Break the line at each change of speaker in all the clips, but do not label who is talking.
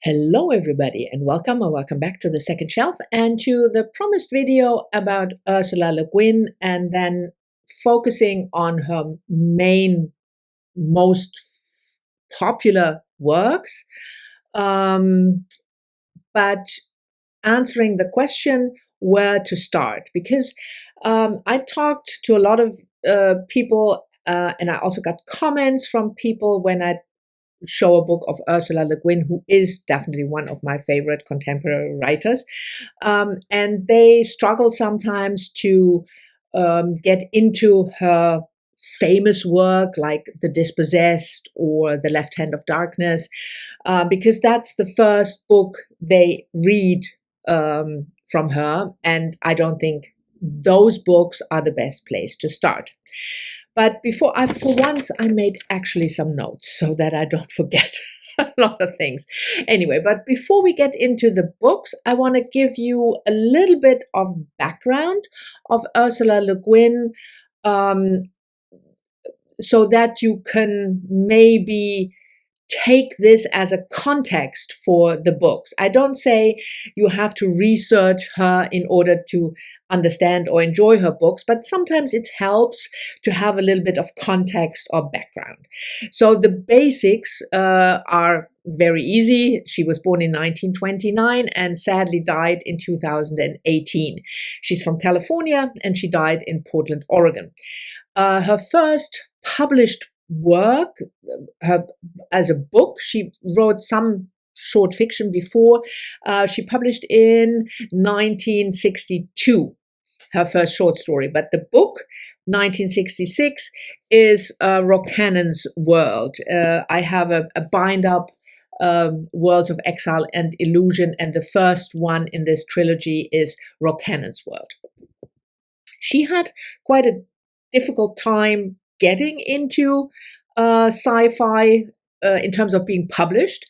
Hello everybody and welcome or welcome back to the second shelf and to the promised video about Ursula Le Guin, and then focusing on her most popular works, but answering the question where to start, because I talked to a lot of people and I also got comments from people when I show a book of Ursula Le Guin, who is definitely one of my favorite contemporary writers. And they struggle sometimes to get into her famous work like The Dispossessed or The Left Hand of Darkness, because that's the first book they read from her. And I don't think those books are the best place to start. But for once, I made actually some notes so that I don't forget a lot of things. Anyway, but before we get into the books, I want to give you a little bit of background of Ursula Le Guin, so that you can maybe take this as a context for the books. I don't say you have to research her in order to understand or enjoy her books, but sometimes it helps to have a little bit of context or background. So the basics are very easy. She was born in 1929 and sadly died in 2018. She's from California and she died in Portland, Oregon. Her first published work as a book, she wrote some short fiction before. She published in 1962 her first short story, but the book 1966 is Rocannon's World. I have a bind up, Worlds of Exile and Illusion, and the first one in this trilogy is Rocannon's World. She had quite a difficult time getting into sci-fi in terms of being published.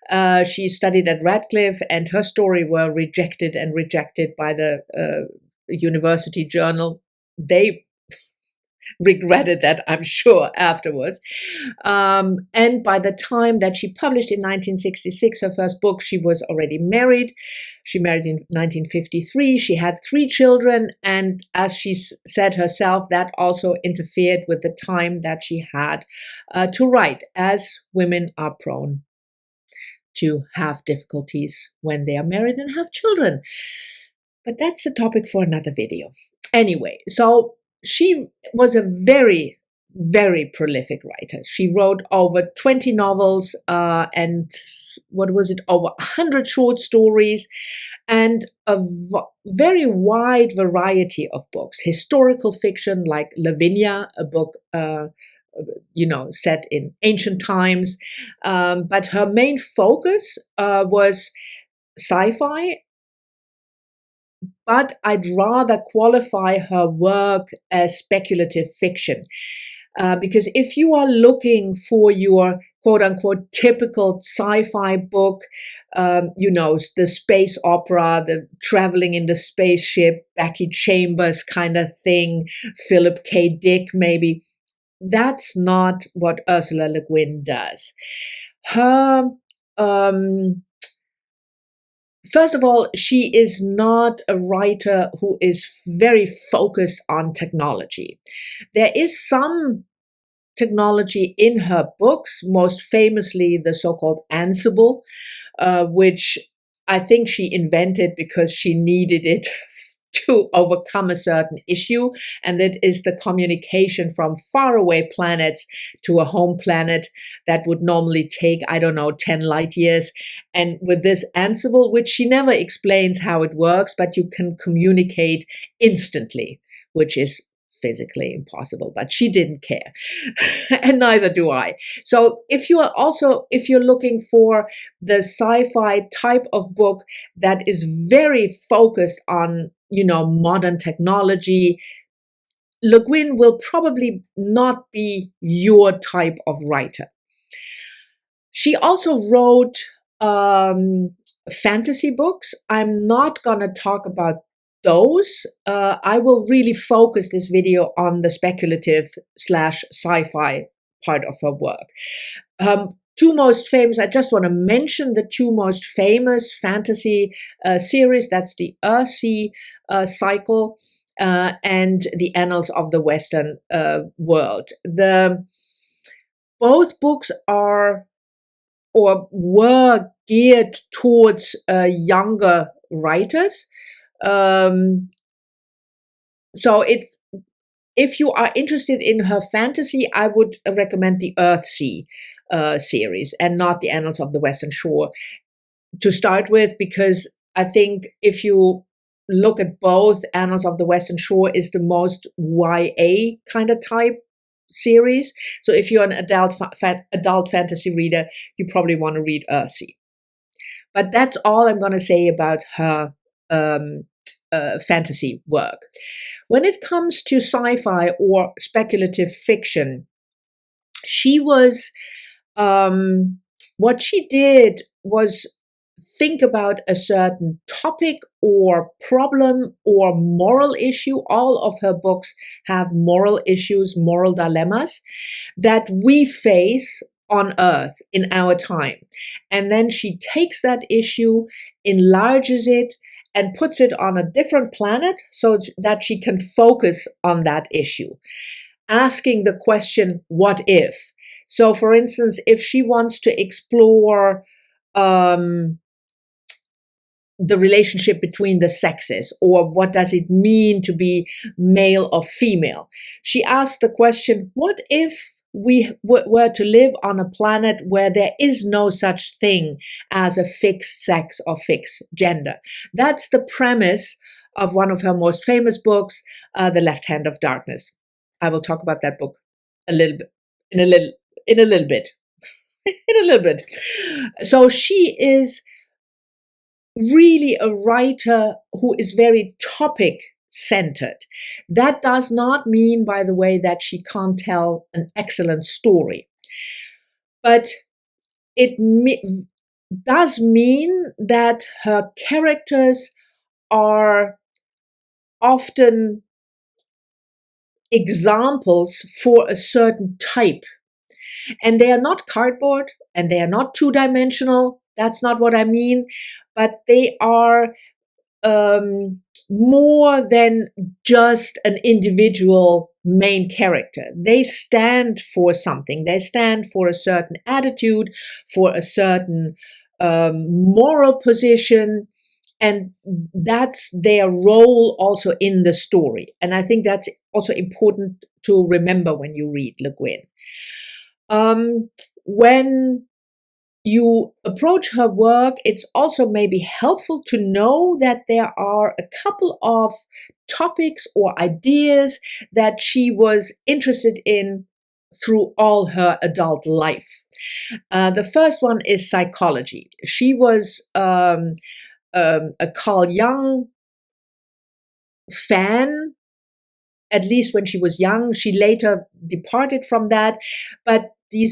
She studied at Radclyffe and her story were rejected by the university journal. They regretted that, I'm sure, afterwards. And by the time that she published in 1966 her first book, she was already married. She married in 1953. She had 3 children. And as she said herself, that also interfered with the time that she had to write, as women are prone to have difficulties when they are married and have children. But that's a topic for another video. Anyway, so she was a very, very prolific writer. She wrote over 20 novels and over 100 short stories, and a very wide variety of books. Historical fiction like Lavinia, a book set in ancient times. But her main focus was sci-fi. But I'd rather qualify her work as speculative fiction. Because if you are looking for your quote-unquote typical sci-fi book, the space opera, the traveling in the spaceship, Becky Chambers kind of thing, Philip K. Dick maybe, that's not what Ursula Le Guin does. Her First of all, she is not a writer who is very focused on technology. There is some technology in her books, most famously the so-called Ansible, which I think she invented because she needed it to overcome a certain issue, and that is the communication from faraway planets to a home planet that would normally take, 10 light years. And with this Ansible, which she never explains how it works, but you can communicate instantly, which is physically impossible, but she didn't care. And neither do I. So if you're looking for the sci-fi type of book that is very focused on, modern technology, Le Guin will probably not be your type of writer. She also wrote fantasy books. I'm not going to talk about those. I will really focus this video on the speculative / sci-fi part of her work. two most famous, I just want to mention the two most famous fantasy series. That's the Earthsea cycle and the Annals of the Western World. Both books are or were geared towards younger writers. So it's, if you are interested in her fantasy, I would recommend the Earthsea series and not the Annals of the Western Shore to start with, because I think if you look at both, Annals of the Western Shore is the most YA kind of type series. So if you're an adult fantasy reader, you probably want to read Earthsea. But that's all I'm going to say about her fantasy work. When it comes to sci-fi or speculative fiction, she was, what she did was think about a certain topic or problem or moral issue. All of her books have moral issues, moral dilemmas that we face on Earth in our time. And then she takes that issue, enlarges it, and puts it on a different planet so that she can focus on that issue, asking the question, what if? So, for instance, if she wants to explore the relationship between the sexes, or what does it mean to be male or female, she asks the question, what if we were to live on a planet where there is no such thing as a fixed sex or fixed gender? That's the premise of one of her most famous books, The Left Hand of Darkness. I will talk about that book in a little bit. So she is really a writer who is very topic centered. That does not mean, by the way, that she can't tell an excellent story. But it does mean that her characters are often examples for a certain type. And they are not cardboard and they are not two-dimensional. That's not what I mean. But they are more than just an individual main character. They stand for something. They stand for a certain attitude, for a certain moral position, and that's their role also in the story. And I think that's also important to remember when you read Le Guin. When you approach her work, it's also maybe helpful to know that there are a couple of topics or ideas that she was interested in through all her adult life. The first one is psychology. She was a Carl Jung fan, at least when she was young. She later departed from that, but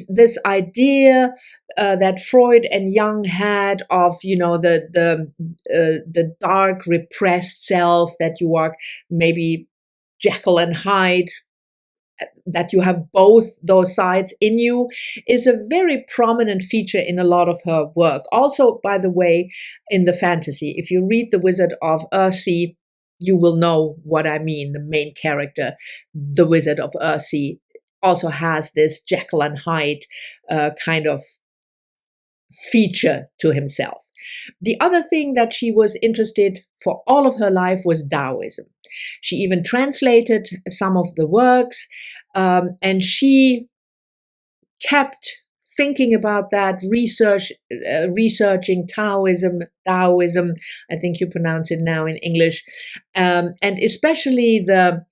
this idea that Freud and Jung had of, the dark, repressed self, that you are maybe Jekyll and Hyde, that you have both those sides in you, is a very prominent feature in a lot of her work. Also, by the way, in the fantasy, if you read The Wizard of Earthsea, you will know what I mean. The main character, the Wizard of Earthsea, also has this Jekyll and Hyde kind of feature to himself. The other thing that she was interested for all of her life was Taoism. She even translated some of the works, and she kept thinking about that, researching Taoism, I think you pronounce it now in English, and especially the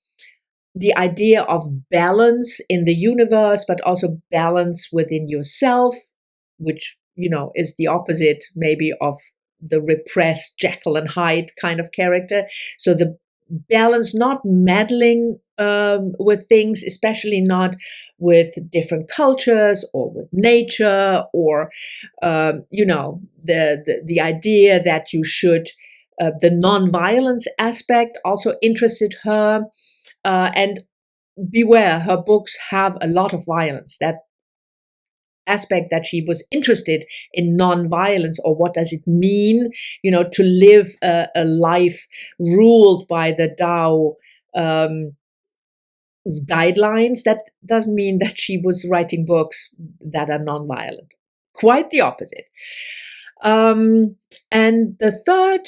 idea of balance in the universe, but also balance within yourself, which, is the opposite maybe of the repressed Jekyll and Hyde kind of character. So the balance, not meddling with things, especially not with different cultures or with nature, or, the idea that you should, the non-violence aspect also interested her. And beware, her books have a lot of violence. aspect that she was interested in nonviolence, or what does it mean, to live a life ruled by the Tao guidelines. That doesn't mean that she was writing books that are nonviolent. Quite the opposite. And the third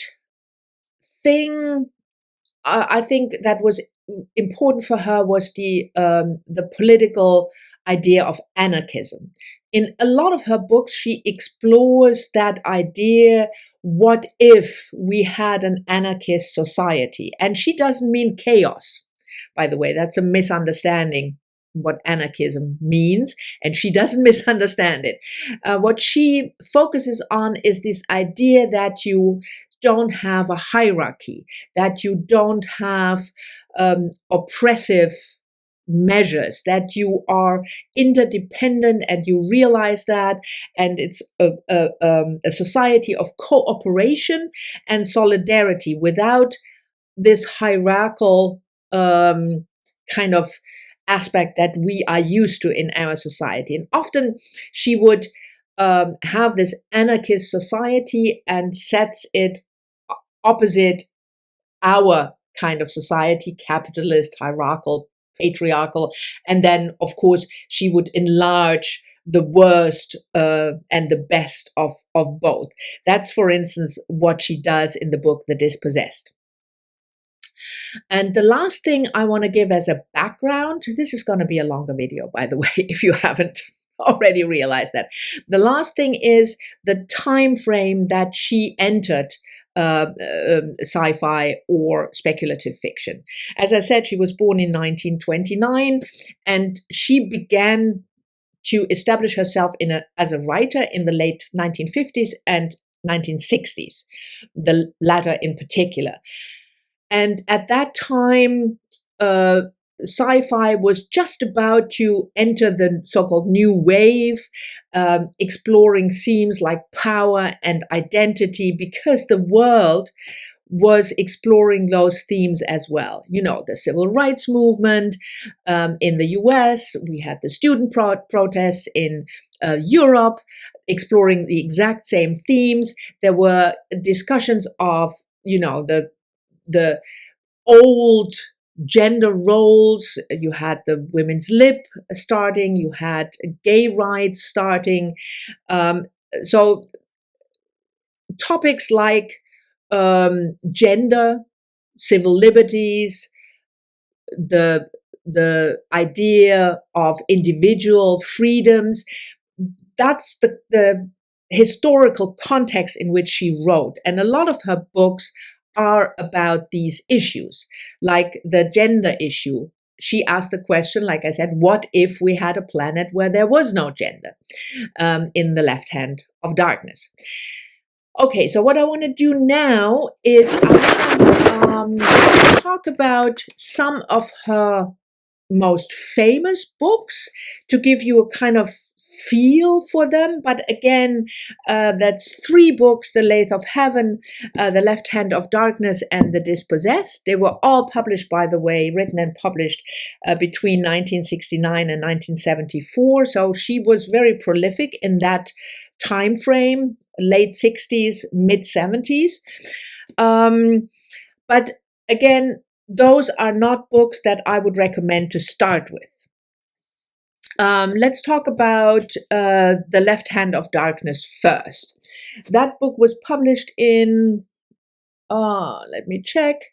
thing I think that was important for her was the political idea of anarchism. In a lot of her books, she explores that idea. What if we had an anarchist society? And she doesn't mean chaos, by the way. That's a misunderstanding what anarchism means, and she doesn't misunderstand it. What she focuses on is this idea that you don't have a hierarchy, that you don't have oppressive measures, that you are interdependent, and you realize that, and it's a society of cooperation and solidarity without this hierarchical kind of aspect that we are used to in our society. And often she would have this anarchist society and sets it opposite our kind of society, capitalist, hierarchical, patriarchal. And then, of course, she would enlarge the worst and the best of both. That's, for instance, what she does in the book, The Dispossessed. And the last thing I want to give as a background, this is going to be a longer video, by the way, if you haven't already realized that. The last thing is the time frame that she entered sci-fi or speculative fiction. As I said, she was born in 1929, and she began to establish herself as a writer in the late 1950s and 1960s, the latter in particular. And at that time, sci-fi was just about to enter the so-called new wave, exploring themes like power and identity, because the world was exploring those themes as well. The civil rights movement in the US, we had the student protests in Europe, exploring the exact same themes. There were discussions of, the old gender roles. You had the women's lib starting, you had gay rights starting. So topics like gender, civil liberties, the idea of individual freedoms, that's the historical context in which she wrote. And a lot of her books are about these issues, like the gender issue. She asked the question, like I said, what if we had a planet where there was no gender, in The Left Hand of Darkness? Okay, so what I want to do now is talk about some of her most famous books to give you a kind of feel for them. But again, that's 3 books: The Lath of Heaven, The Left Hand of Darkness, and The Dispossessed. They were all published, by the way, written and published between 1969 and 1974. So she was very prolific in that time frame, late 60s, mid 70s. But again, those are not books that I would recommend to start with. Let's talk about The Left Hand of Darkness first. That book was published in, let me check,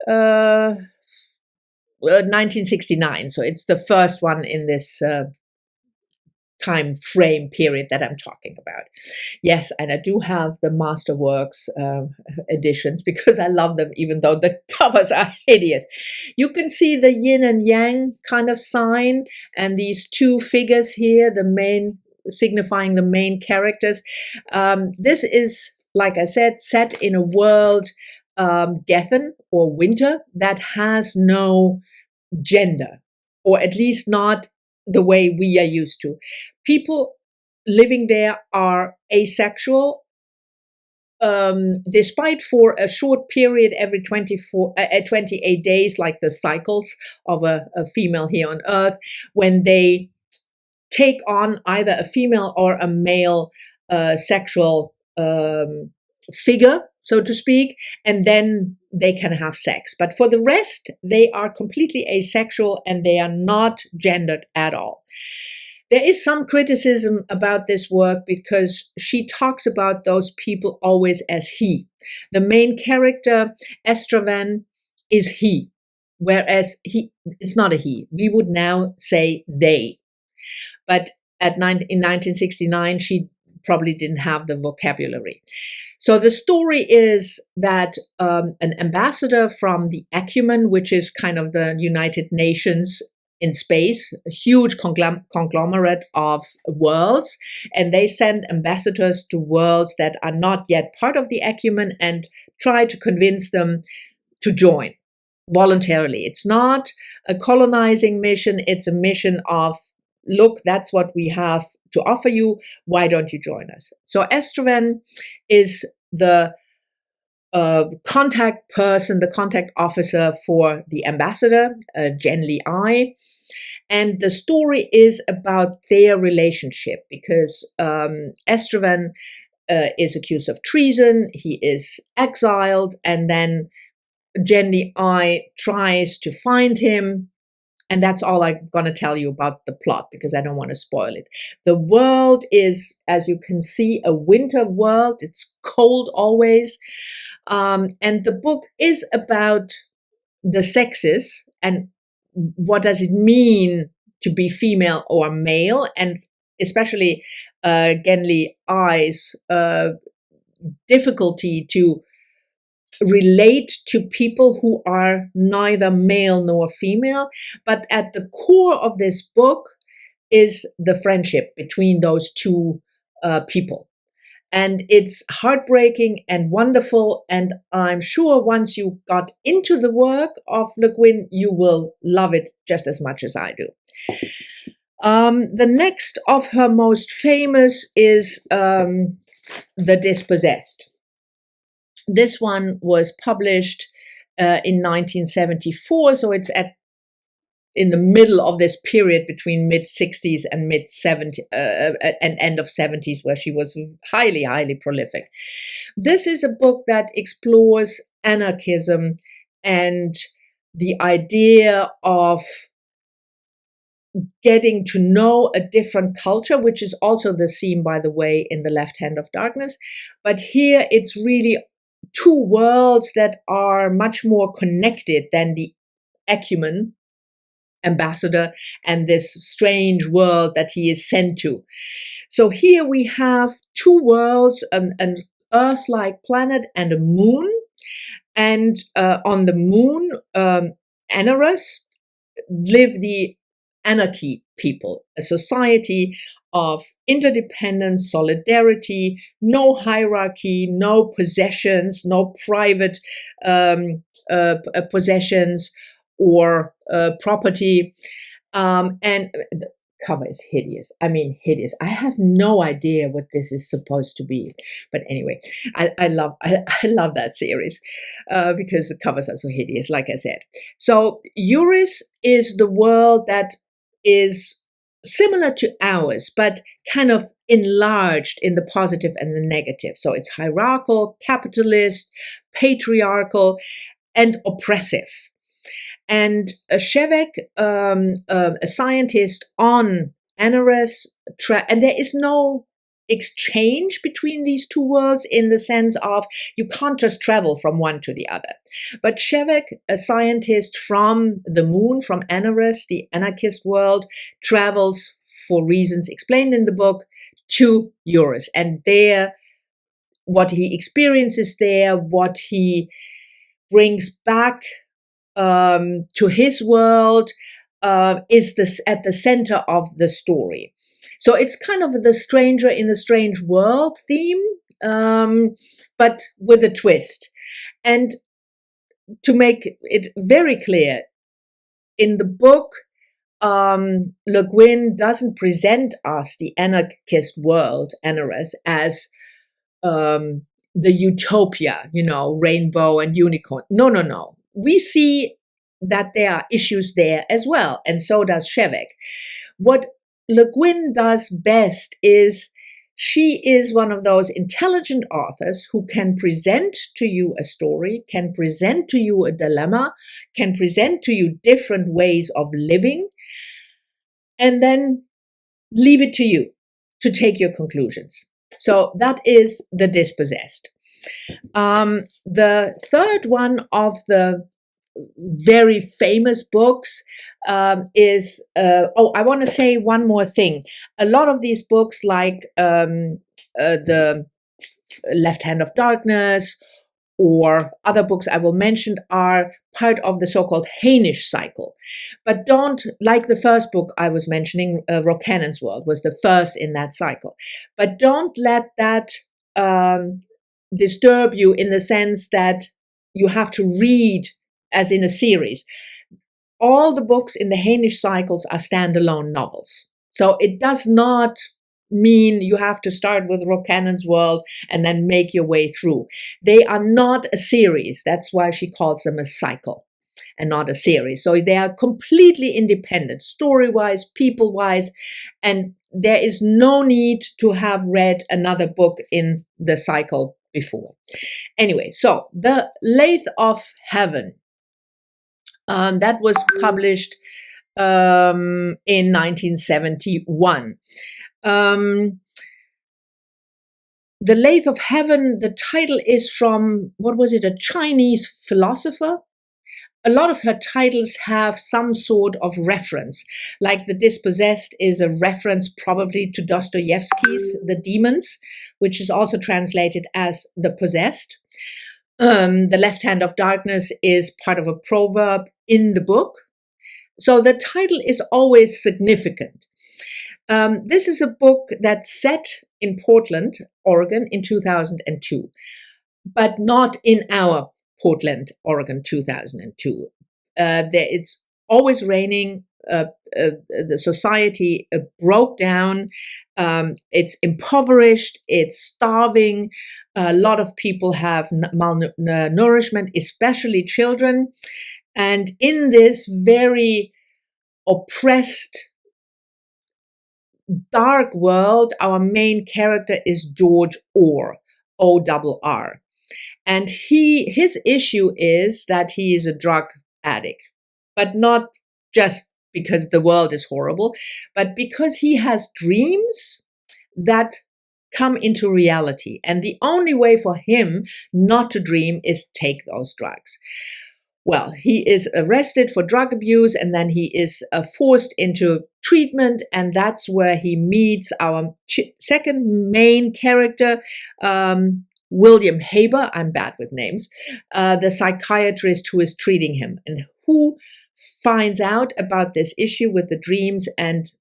1969. So it's the first one in this time frame period that I'm talking about. Yes, and I do have the Masterworks editions because I love them, even though the covers are hideous. You can see the yin and yang kind of sign, and these 2 figures here, the main signifying the main characters. This is, like I said, set in a world, Gethen or winter, that has no gender, or at least not the way we are used to. People living there are asexual, despite for a short period every 28 days, like the cycles of a female here on Earth, when they take on either a female or a male sexual figure, so to speak, and then they can have sex. But for the rest, they are completely asexual and they are not gendered at all. There is some criticism about this work because she talks about those people always as he. The main character, Esther, is he, whereas it's not a he. We would now say they. But in 1969, she probably didn't have the vocabulary. So the story is that an ambassador from the Acumen, which is kind of the United Nations in space, a huge conglomerate of worlds, and they send ambassadors to worlds that are not yet part of the Acumen and try to convince them to join voluntarily. It's not a colonizing mission, it's a mission of, look, that's what we have to offer you, why don't you join us? So Esther is the contact person, the contact officer for the ambassador, Genli I. And the story is about their relationship because Esther is accused of treason, he is exiled, and then Genli I tries to find him. And that's all I'm going to tell you about the plot because I don't want to spoil it. The world is, as you can see, a winter world. It's cold always. And the book is about the sexes and what does it mean to be female or male, and especially Genli I's difficulty to relate to people who are neither male nor female. But at the core of this book is the friendship between those two people. And it's heartbreaking and wonderful. And I'm sure once you got into the work of Le Guin, you will love it just as much as I do. The next of her most famous is The Dispossessed. This one was published in 1974, so it's in the middle of this period between mid-60s and mid-70s and end of 70s, where she was highly, highly prolific. This is a book that explores anarchism and the idea of getting to know a different culture, which is also the theme, by the way, in The Left Hand of Darkness. But here it's really two worlds that are much more connected than the Acumen ambassador and this strange world that he is sent to. So here we have two worlds, an Earth-like planet and a moon. And on the moon, Anagrams, live the anarchy people, a society of interdependence, solidarity, no hierarchy, no possessions, no private possessions or property. And the cover is hideous. I mean, hideous. I have no idea what this is supposed to be. But anyway, I love that series because the covers are so hideous, like I said. So Uris is the world that is similar to ours, but kind of enlarged in the positive and the negative. So it's hierarchical, capitalist, patriarchal, and oppressive. And Shevek, a scientist on Anagrams, and there is no exchange between these two worlds in the sense of you can't just travel from one to the other. But Shevek, a scientist from the moon, from Anagrams, the anarchist world, travels for reasons explained in the book to Uris. And there, what he experiences there, what he brings back to his world is this at the center of the story. So it's kind of the stranger in the strange world theme, but with a twist. And to make it very clear, in the book, Le Guin doesn't present us the anarchist world, Anagrams, as the utopia, rainbow and unicorn. No. We see that there are issues there as well, and so does Shevek. What Le Guin does best is she is one of those intelligent authors who can present to you a story, can present to you a dilemma, can present to you different ways of living, and then leave it to you to take your conclusions. So that is The Dispossessed. The third one of the very famous books is, I want to say one more thing. A lot of these books, like The Left Hand of Darkness or other books I will mention, are part of the so-called Hainish cycle. But don't, like the first book I was mentioning, Rocannon's World was the first in that cycle. But don't let that disturb you in the sense that you have to read as in a series. All the books in the Hainish cycles are standalone novels. So it does not mean you have to start with Rocannon's World and then make your way through. They are not a series. That's why she calls them a cycle and not a series. So they are completely independent, story-wise, people-wise, and there is no need to have read another book in the cycle before. Anyway, so The Lath of Heaven, that was published in 1971. The Lath of Heaven, the title is from, what was it, a Chinese philosopher? A lot of her titles have some sort of reference, like The Dispossessed is a reference probably to Dostoevsky's The Demons, which is also translated as The Possessed. The Left Hand of Darkness is part of a proverb in the book. So the title is always significant. This is a book that's set in Portland, Oregon in 2002, but not in our Portland, Oregon 2002. It's always raining. The society broke down. It's impoverished. It's starving. A lot of people have malnourishment, especially children. And in this very oppressed, dark world, our main character is George Orr, O-R-R. And his issue is that he is a drug addict, but not just because the world is horrible, but because he has dreams that come into reality. And the only way for him not to dream is take those drugs. Well, he is arrested for drug abuse, and then he is forced into treatment, and that's where he meets our second main character, William Haber, I'm bad with names, the psychiatrist who is treating him, and who finds out about this issue with the dreams and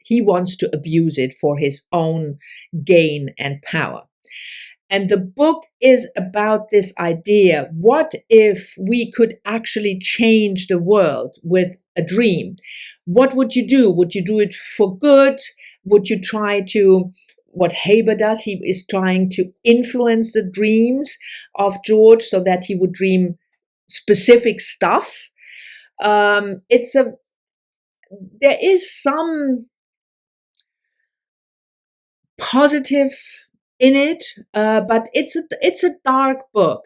he wants to abuse it for his own gain and power. And the book is about this idea, what if we could actually change the world with a dream? What would you do? Would you do it for good? Would you try to, what Haber does, he is trying to influence the dreams of George so that he would dream specific stuff. There is some positive in it, but it's a dark book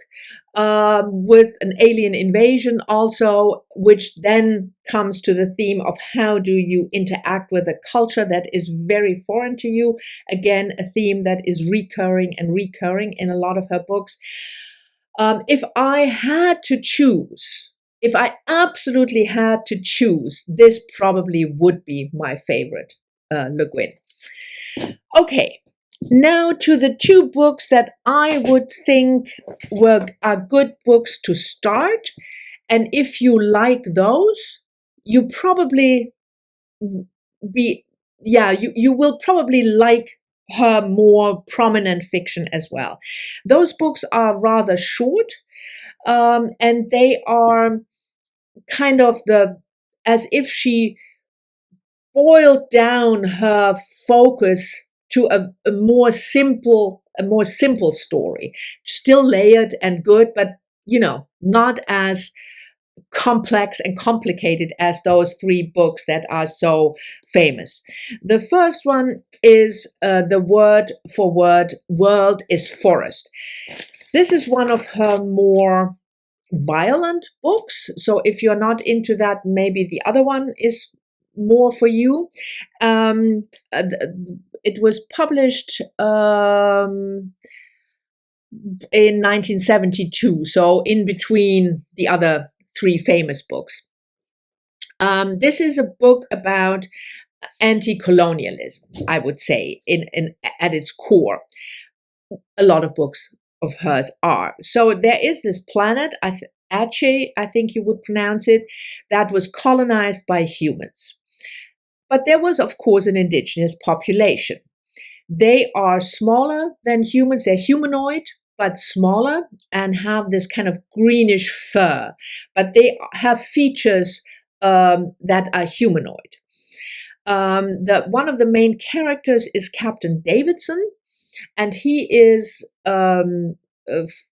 with an alien invasion also, which then comes to the theme of how do you interact with a culture that is very foreign to you. Again, a theme that is recurring in a lot of her books. If I absolutely had to choose, this probably would be my favorite Le Guin. Okay. Now to the two books that I would think are good books to start. And if you like those, you probably you will probably like her more prominent fiction as well. Those books are rather short, and they are kind of as if she boiled down her focus to a more simple story, still layered and good, but not as complex and complicated as those 3 books that are so famous. The first one is The Word for Word, World is Forest. This is one of her more violent books. So if you're not into that, maybe the other one is more for you. It was published in 1972, so in between the other 3 famous books. This is a book about anti-colonialism, I would say, at its core. A lot of books of hers are. So there is this planet, Aceh, I think you would pronounce it, that was colonized by humans. But there was, of course, an indigenous population. They are smaller than humans. They're humanoid, but smaller, and have this kind of greenish fur. But they have features that are humanoid. One of the main characters is Captain Davidson, and he is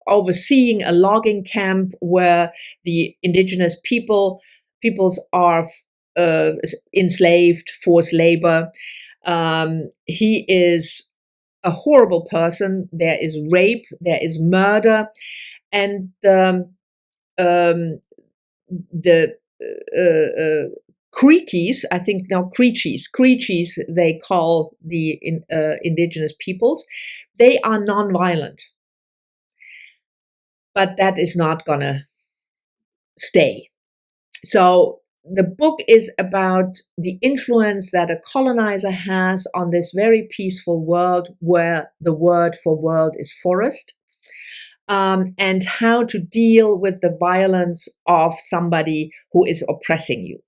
overseeing a logging camp where the indigenous peoples are enslaved, forced labor. He is a horrible person. There is rape, there is murder, and the Creekies, I think now Creechies, they call the indigenous peoples. They are non-violent, but that is not gonna stay. So the book is about the influence that a colonizer has on this very peaceful world where the word for world is forest, and how to deal with the violence of somebody who is oppressing you.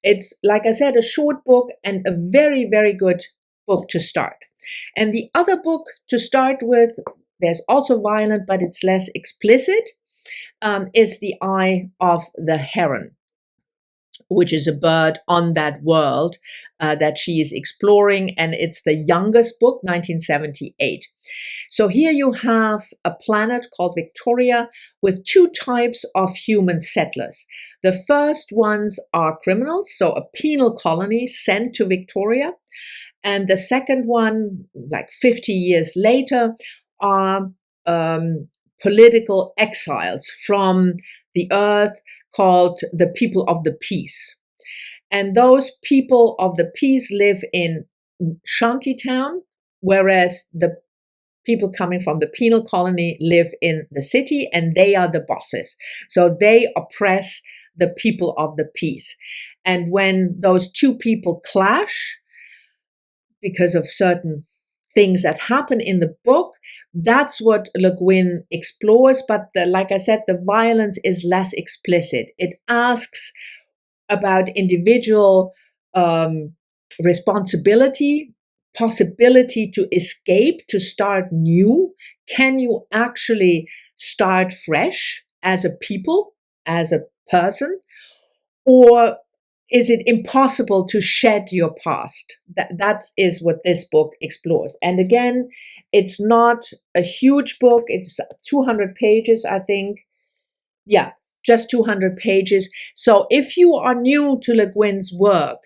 It's, like I said, a short book and a very, very good book to start. And the other book to start with, there's also violent, but it's less explicit, is The Eye of the Heron, which is a bird on that world that she is exploring. And it's the youngest book, 1978. So here you have a planet called Victoria with 2 types of human settlers. The first ones are criminals, so a penal colony sent to Victoria. And the second one, like 50 years later, are political exiles from the earth called the people of the peace. And those people of the peace live in shantytown, whereas the people coming from the penal colony live in the city, and they are the bosses. So they oppress the people of the peace. And when those 2 people clash, because of certain things that happen in the book, that's what Le Guin explores. But like I said, the violence is less explicit. It asks about individual responsibility, possibility to escape, to start new. Can you actually start fresh as a people, as a person? Or is it impossible to shed your past? That is what this book explores. And again, it's not a huge book. It's 200 pages, I think. Yeah, just 200 pages. So if you are new to Le Guin's work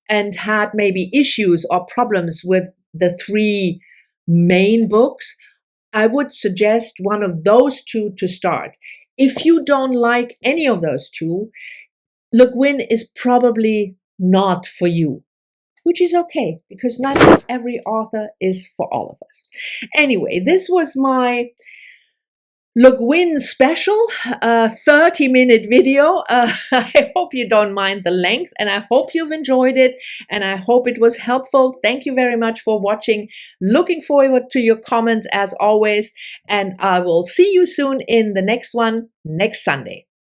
and had maybe issues or problems with the 3 main books, I would suggest one of those 2 to start. If you don't like any of those 2, Le Guin is probably not for you, which is okay, because not every author is for all of us. Anyway, this was my Le Guin special, 30-minute video. I hope you don't mind the length, and I hope you've enjoyed it, and I hope it was helpful. Thank you very much for watching. Looking forward to your comments as always, and I will see you soon in the next one next Sunday.